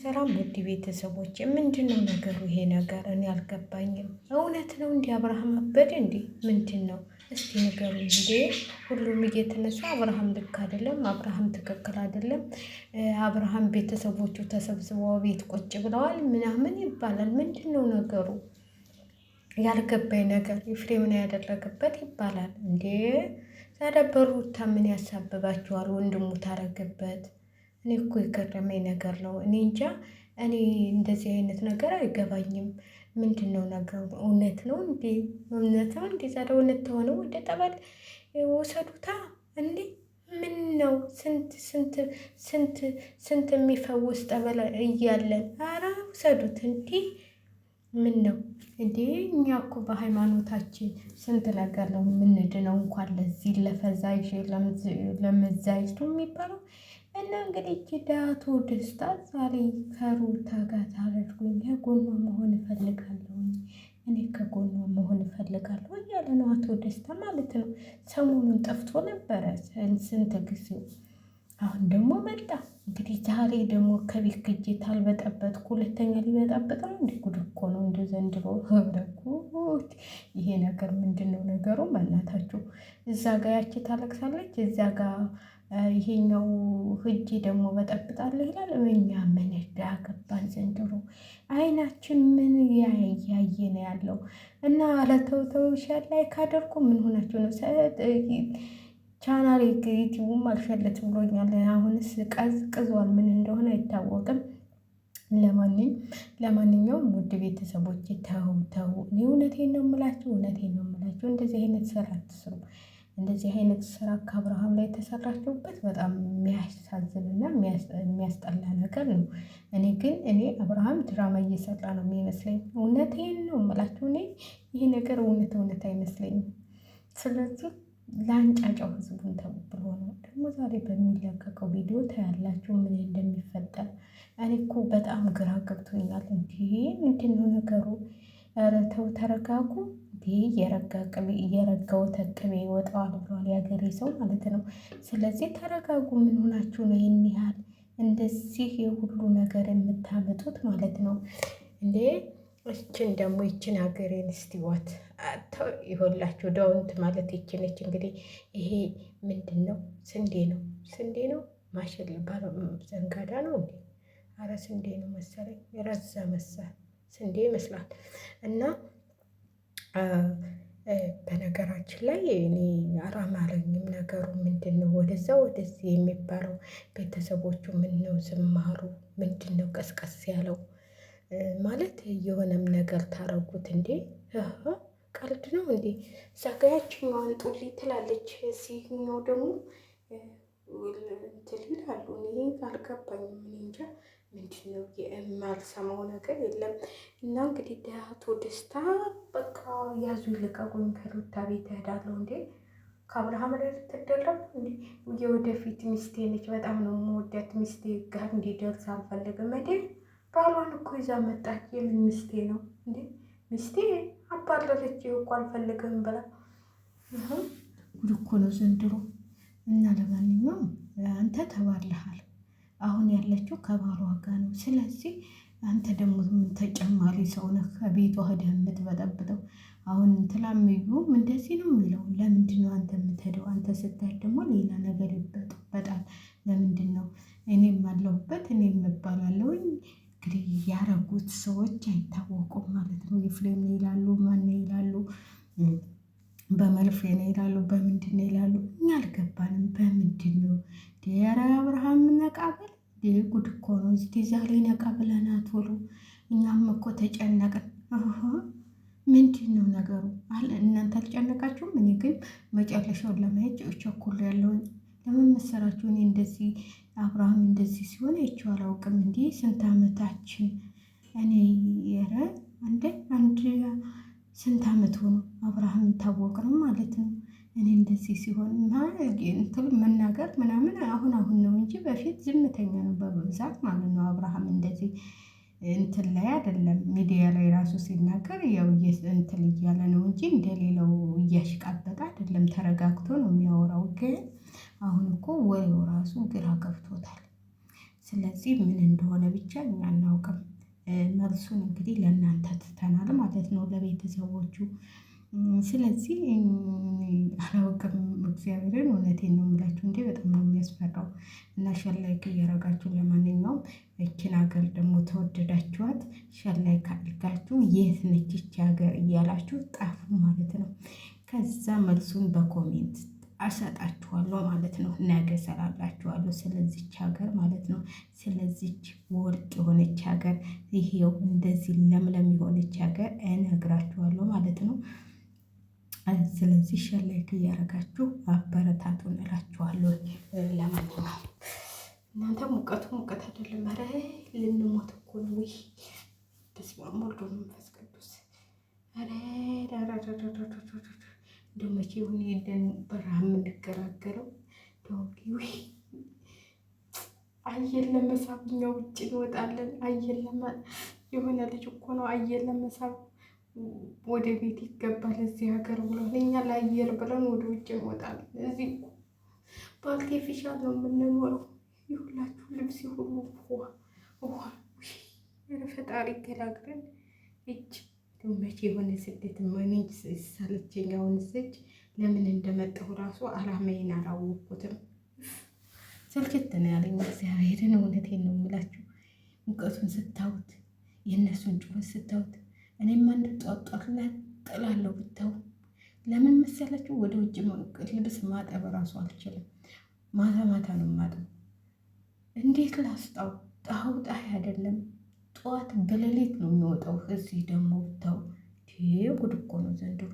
ሰላም ውድ ቤተሰቦች፣ ምንድነው ነገሩ? ይሄ ነገር እኔ አልገባኝም። እውነት ነው እንዲህ አብርሃም አበደ እንዴ? ምንድን ነው እስቲ ንገሩ እንዴ? ሁሉም እየተነሱ አብርሃም ልክ አይደለም፣ አብርሃም ትክክል አይደለም፣ አብርሃም ቤተሰቦቹ ተሰብስበው ቤት ቁጭ ብለዋል ምናምን ይባላል። ምንድን ነው ነገሩ? ያልገባኝ ነገር ኤፍሬምን ያደረገበት ይባላል እንዴ? ታዲያ በሩታ ምን ያሳብባችኋል? ወንድሙ ታረገበት። እኔ እኮ የገረመኝ ነገር ነው። እኔ እንጃ። እኔ እንደዚህ አይነት ነገር አይገባኝም። ምንድን ነው ነገሩ? እውነት ነው እንዴ? እውነት ነው እንዴ? ዛሬ እውነት ተሆነ ወደ ጠበል ወሰዱታ እንዴ? ምን ነው ስንት ስንት ስንት ስንት የሚፈውስ ጠበል እያለን፣ ኧረ ውሰዱት እንዴ! ምን ነው እንዴ? እኛ እኮ በሃይማኖታችን ስንት ነገር ነው የምንድነው። እንኳን ለዚህ ለፈዛዥ ለመዛይቱ የሚባለው እና እንግዲህ ዳቱ ደስታ ዛሬ ከሩታ ጋር ታረድኩኝ፣ ከጎኗ መሆን እፈልጋለሁ፣ እኔ ከጎኗ መሆን እፈልጋለሁ እያለ ነው አቶ ደስታ ማለት ነው። ሰሞኑን ጠፍቶ ነበረ ስንት ጊዜው። አሁን ደግሞ መጣ። እንግዲህ ዛሬ ደግሞ ከቤት ግጄ ታልበጠበጥኩ ሁለተኛ ሊበጠበጥ ነው። እንዲ ጉድ እኮ ነው እንደ ዘንድሮ ህብረጉት። ይሄ ነገር ምንድን ነው ነገሩ? በእናታችሁ እዛ ጋ ያቺ ታለቅሳለች፣ እዛ ጋ ይሄኛው ህጂ ደግሞ በጠብጣለሁ ይላል። እኛ ምን ያገባን ዘንድሮ? አይናችን ምን እያየ ነው ያለው? እና አለተውተው ሸር ላይ ካደርኩ ምን ሆናችሁ ነው? ቻናል ዩቲዩብም አልሸለት ብሎኛል። አሁንስ ቀዝቅዟል፣ ምን እንደሆነ አይታወቅም። ለማንኛውም ውድ ቤተሰቦች ተው ተው፣ እኔ እውነቴን ነው የምላችሁ፣ እውነቴን ነው የምላችሁ። እንደዚህ አይነት ስራ አትስሩ። እንደዚህ አይነት ስራ ከአብርሃም ላይ የተሰራችሁበት በጣም የሚያሳዝንና የሚያስጠላ ነገር ነው። እኔ አብርሃም ድራማ እየሰራ ነው የሚመስለኝ። እውነቴን ነው የምላችሁ። እኔ ይህ ነገር እውነት አይመስለኝም። ስለዚህ ለአንጫጫው ህዝቡን ተብሎ ነው። ደግሞ ዛሬ በሚለቀቀው ቪዲዮ ታያላችሁ ምን እንደሚፈጠር። እኔ እኮ በጣም ግራ ገብቶኛል። እንዲህ ምንድን ነው ነገሩ? ኧረ ተው ተረጋጉ። እንዲህ እየረጋው ተቅቤ ይወጣዋል ብሏል የሀገሬ ሰው ማለት ነው። ስለዚህ ተረጋጉ። ምን ሆናችሁ ነው ይህን ያህል እንደዚህ የሁሉ ነገር የምታመጡት ማለት ነው እንዴ? ይችን ሀገሬን እስቲዋት ይሆላችሁ ዳውንት ማለት ይችነች። እንግዲህ ይሄ ምንድን ነው? ስንዴ ነው ማሽል ዘንጋዳ ነው እንዴ? አረ ስንዴ ነው መሰለኝ፣ ረዛ መሰል ስንዴ ይመስላል። እና በነገራችን ላይ እኔ አላማረኝም ነገሩ። ምንድን ነው ወደዚህ የሚባለው? ቤተሰቦቹ ምን ነው ዝም አሉ? ምንድን ነው ቀስቀስ ያለው ማለት? የሆነም ነገር ታረጉት እንዴ? ቀልድ ነው እንዴ? እዛ ጋ ያችኛዋን ጡሊ ትላለች፣ ሲኛው ደግሞ እንትን ይላሉ። እኔ አልገባኝም። እኔ እንጃ ምንድን ነው የማልሰማው ነገር የለም። እና እንግዲህ አቶ ደስታ በቃ ያዙ ይልቀቁኝ፣ ከሩታ ቤት እሄዳለሁ እንዴ? ከአብርሃም ላይ ልትደረግ እንዴ? የወደፊት ሚስቴ ነች፣ በጣም ነው የምወዳት። ሚስቴ ጋር እንዲደርስ አልፈልግም። ባሏን እኮ ይዛ መጣች። የምን ሚስቴ ነው እንዴ? ሚስቴ አባረረች እኮ አልፈልግም ብላ። ጉድ እኮ ነው ዘንድሮ። እና ለማንኛውም አንተ ተባልሃል። አሁን ያለችው ከባሏ ጋር ነው። ስለዚህ አንተ ደግሞ ምን ተጨማሪ ሰው ነህ? ከቤቷ ሄደህ የምትበጠብጠው? አሁን ትላምዩም እንደዚህ ነው የሚለው። ለምንድን ነው አንተ የምትሄደው? አንተ ስትሄድ ደግሞ ሌላ ነገር ይበጣል። ለምንድን ነው? እኔም አለሁበት፣ እኔም እባላለሁኝ። እንግዲህ ያረጉት ሰዎች አይታወቁም ማለት ነው። ኤፍሬም ነው ይላሉ፣ ማን ይላሉ፣ በመልፌ ነው ይላሉ፣ በምንድን ነው ይላሉ። እኛ አልገባንም። በምንድን ነው ዲያራ አብርሃም ነቃበል? ጉድ እኮ ነው። እዚህ ዛሬ ነቃ ብለናት ወሉ። እኛም እኮ ተጨነቅን። ምንድን ነው ነገሩ? እናንተ አልጨነቃችሁም? እኔ ግን መጨረሻውን ለማየት ቸኩል ያለውን ለምን መሰራችሁ? እኔ እንደዚህ አብርሃም እንደዚህ ሲሆን አይቼው አላውቅም። እንዲህ ስንት ዓመታችን እኔ የረ አንድ ስንት ዓመት ሆኖ አብርሃም ታወቅ ነው ማለት ነው። እኔ እንደዚህ ሲሆን እንትን መናገር ምናምን አሁን ነው እንጂ በፊት ዝምተኛ ነው በብዛት ማለት ነው። አብርሃም እንደዚህ እንትን ላይ አይደለም፣ ሚዲያ ላይ ራሱ ሲናገር ያው እንትን እያለ ነው እንጂ እንደሌላው እያሽቃበጠ አይደለም። ተረጋግቶ ነው የሚያወራው። ግን አሁን እኮ ወሬው ራሱ ግራ ገብቶታል። ስለዚህ ምን እንደሆነ ብቻ እኛ አናውቅም። መልሱን እንግዲህ ለእናንተ ትተናል ማለት ነው፣ ለቤተሰቦቹ። ስለዚህ አላውቅም። እግዚአብሔርን እውነቴን ነው የምላችሁ እንዴ በጣም ነው የሚያስፈራው። እና ሸላይክ እያረጋችሁ ለማንኛውም እችን ሀገር ደግሞ ተወደዳችኋት ሸላይክ አድርጋችሁ የት ነች ይቺ ሀገር እያላችሁ ጣፉ ማለት ነው። ከዛ መልሱን በኮሜንት አሰጣችኋለሁ ማለት ነው። ነገ ሰራላችኋለሁ ስለዚች ሀገር ማለት ነው። ስለዚች ወርቅ የሆነች ሀገር ይሄው እንደዚህ ለምለም የሆነች ሀገር እነግራችኋለሁ ማለት ነው። ስለዚህ ሼር ላይክ እያደረጋችሁ አበረታቱን እላችኋለሁ። ለማንኛውም እናንተ ሙቀቱ ሙቀት አይደለም፣ ኧረ ልንሞት እኮ ነው። ውይ በስመ አብ ወወልድ ወመንፈስ ቅዱስ። ኧረ እንደው መቼ ይሁን ሄደን በረሃ የምንገራገረው? ውይ አየር ለመሳብ እኛ ውጭ እንወጣለን። አየር የሆነ ልጅ እኮ ነው አየር ለመሳብ ወደ ቤት ይገባል እዚህ ሀገር ብሏል። እኛ ለአየር ብለን ወደ ውጭ እንወጣለን። እዚህ በአርቴፊሻል ነው የምንኖረው። የሁላችሁ ልብስ ሁሉ ውሃ ፈጣሪ ገላግለን። እጅ መቼ የሆነ ስደት መኔጅ ሳለችኝ አሁን ስጅ ለምን እንደመጣሁ ራሱ አላማዬን አላወቅኩትም። ስልችት ነው ያለኝ እግዚአብሔርን፣ እውነቴን ነው የምላችሁ። ሙቀቱን ስታዩት፣ የእነሱን ጩኸት ስታዩት እኔም አንድ ጧጧት ላይ ጥላለሁ ብታው። ለምን መሰላችሁ? ወደ ውጭ ልብስ ማጠብ ራሱ አልችልም። ማታ ማታ ነው ማጠብ። እንዴት ላስጣው? ጣው ጣይ አይደለም ጠዋት በሌሊት ነው የሚወጣው። እዚህ ደግሞ ብታው ጉድ እኮ ነው ዘንድሮ።